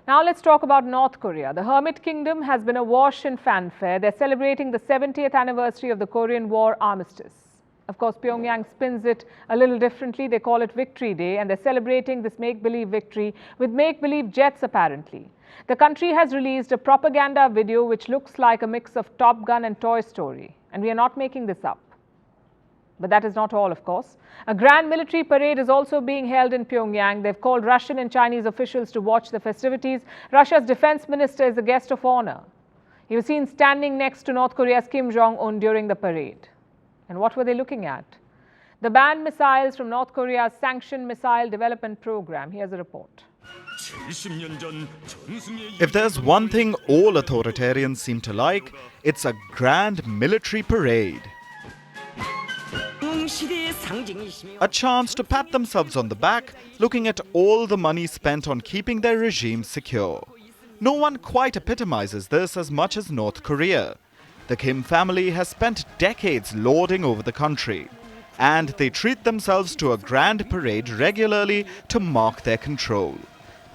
Now let's talk about North Korea. The Hermit Kingdom has been awash in fanfare. They're celebrating the 70th anniversary of the Korean War armistice. Of course, Pyongyang spins it a little differently. They call it Victory Day, and they're celebrating this make-believe victory with make-believe jets, apparently. The country has released a propaganda video which looks like a mix of Top Gun and Toy Story. And we are not making this up. But that is not all, of course. A grand military parade is also being held in Pyongyang. They've called Russian and Chinese officials to watch the festivities. Russia's defense minister is a guest of honor. He was seen standing next to North Korea's Kim Jong during the parade. And what were they looking at? The banned missiles from North Korea's sanctioned missile development program. Here's a report. If there's one thing all authoritarians seem to like, it's a grand military parade. A chance to pat themselves on the back, looking at all the money spent on keeping their regime secure. No one quite epitomizes this as much as North Korea. The Kim family has spent decades lording over the country, and they treat themselves to a grand parade regularly to mark their control.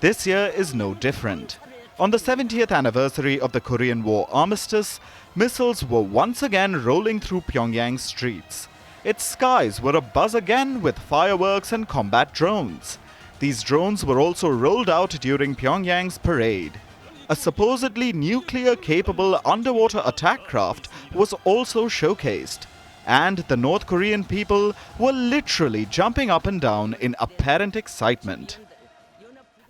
This year is no different. On the 70th anniversary of the Korean War armistice, missiles were once again rolling through Pyongyang's streets. Its skies were abuzz again with fireworks and combat drones. These drones were also rolled out during Pyongyang's parade. A supposedly nuclear-capable underwater attack craft was also showcased. And the North Korean people were literally jumping up and down in apparent excitement.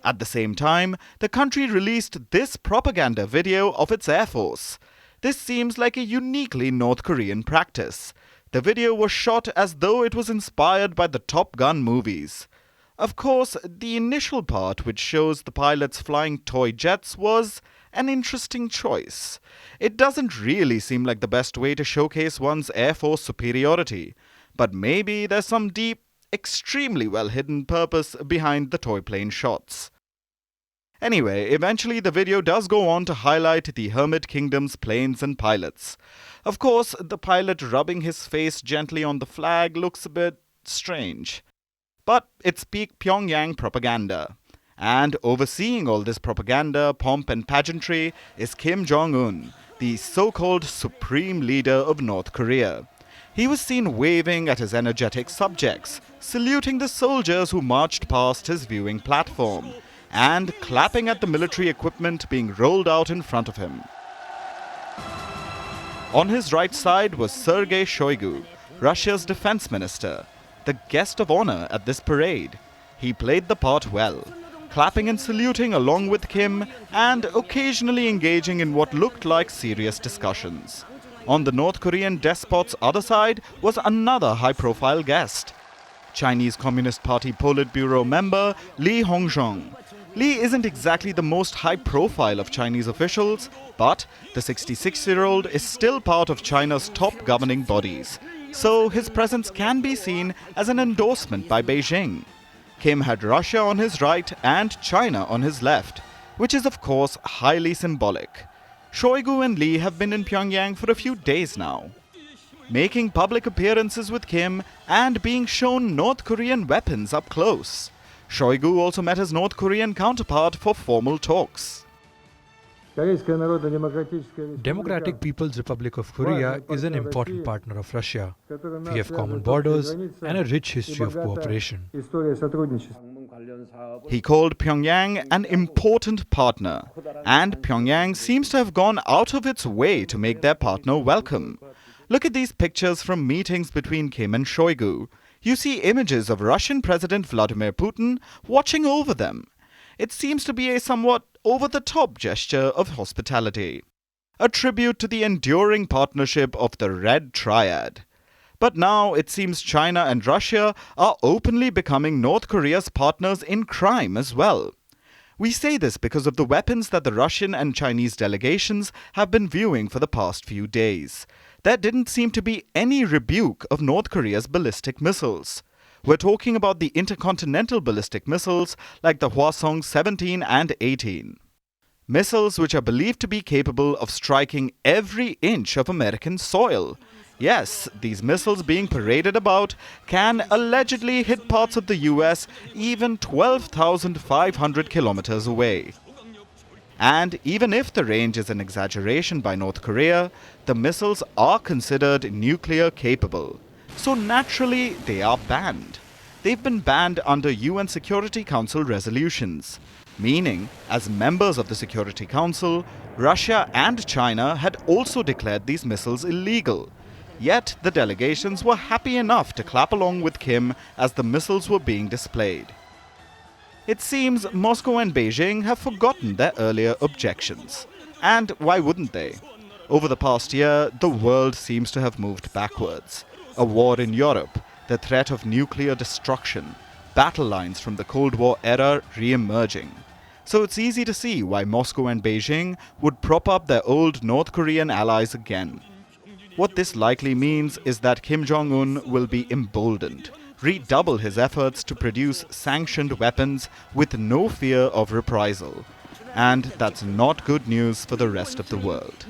At the same time, the country released this propaganda video of its Air Force. This seems like a uniquely North Korean practice. The video was shot as though it was inspired by the Top Gun movies. Of course, the initial part, which shows the pilots flying toy jets, was an interesting choice. It doesn't really seem like the best way to showcase one's Air Force superiority. But maybe there's some deep, extremely well-hidden purpose behind the toy plane shots. Anyway, eventually the video does go on to highlight the Hermit Kingdom's planes and pilots. Of course, the pilot rubbing his face gently on the flag looks a bit strange. But it's peak Pyongyang propaganda. And overseeing all this propaganda, pomp and pageantry is Kim Jong-un, the so-called supreme leader of North Korea. He was seen waving at his energetic subjects, saluting the soldiers who marched past his viewing platform, and clapping at the military equipment being rolled out in front of him. On his right side was Sergei Shoigu, Russia's defense minister, the guest of honor at this parade. He played the part well, clapping and saluting along with Kim and occasionally engaging in what looked like serious discussions. On the North Korean despot's other side was another high-profile guest, Chinese Communist Party Politburo member Lee Hong-jong. Lee isn't exactly the most high-profile of Chinese officials, but the 66-year-old is still part of China's top governing bodies, so his presence can be seen as an endorsement by Beijing. Kim had Russia on his right and China on his left, which is of course highly symbolic. Shoigu and Lee have been in Pyongyang for a few days now, making public appearances with Kim and being shown North Korean weapons up close. Shoigu also met his North Korean counterpart for formal talks. Democratic People's Republic of Korea is an important partner of Russia. We have common borders and a rich history of cooperation. He called Pyongyang an important partner, and Pyongyang seems to have gone out of its way to make their partner welcome. Look at these pictures from meetings between Kim and Shoigu. You see images of Russian President Vladimir Putin watching over them. It seems to be a somewhat over-the-top gesture of hospitality, a tribute to the enduring partnership of the Red Triad. But now it seems China and Russia are openly becoming North Korea's partners in crime as well. We say this because of the weapons that the Russian and Chinese delegations have been viewing for the past few days. There didn't seem to be any rebuke of North Korea's ballistic missiles. We're talking about the intercontinental ballistic missiles like the Hwasong 17 and 18. Missiles which are believed to be capable of striking every inch of American soil. Yes, these missiles being paraded about can allegedly hit parts of the US even 12,500 kilometers away. And even if the range is an exaggeration by North Korea, the missiles are considered nuclear capable. So naturally, they are banned. They've been banned under UN Security Council resolutions, meaning, as members of the Security Council, Russia and China had also declared these missiles illegal. Yet the delegations were happy enough to clap along with Kim as the missiles were being displayed. It seems Moscow and Beijing have forgotten their earlier objections. And why wouldn't they? Over the past year, the world seems to have moved backwards. A war in Europe, the threat of nuclear destruction, battle lines from the Cold War era re-emerging. So it's easy to see why Moscow and Beijing would prop up their old North Korean allies again. What this likely means is that Kim Jong-un will be emboldened, redouble his efforts to produce sanctioned weapons with no fear of reprisal. And that's not good news for the rest of the world.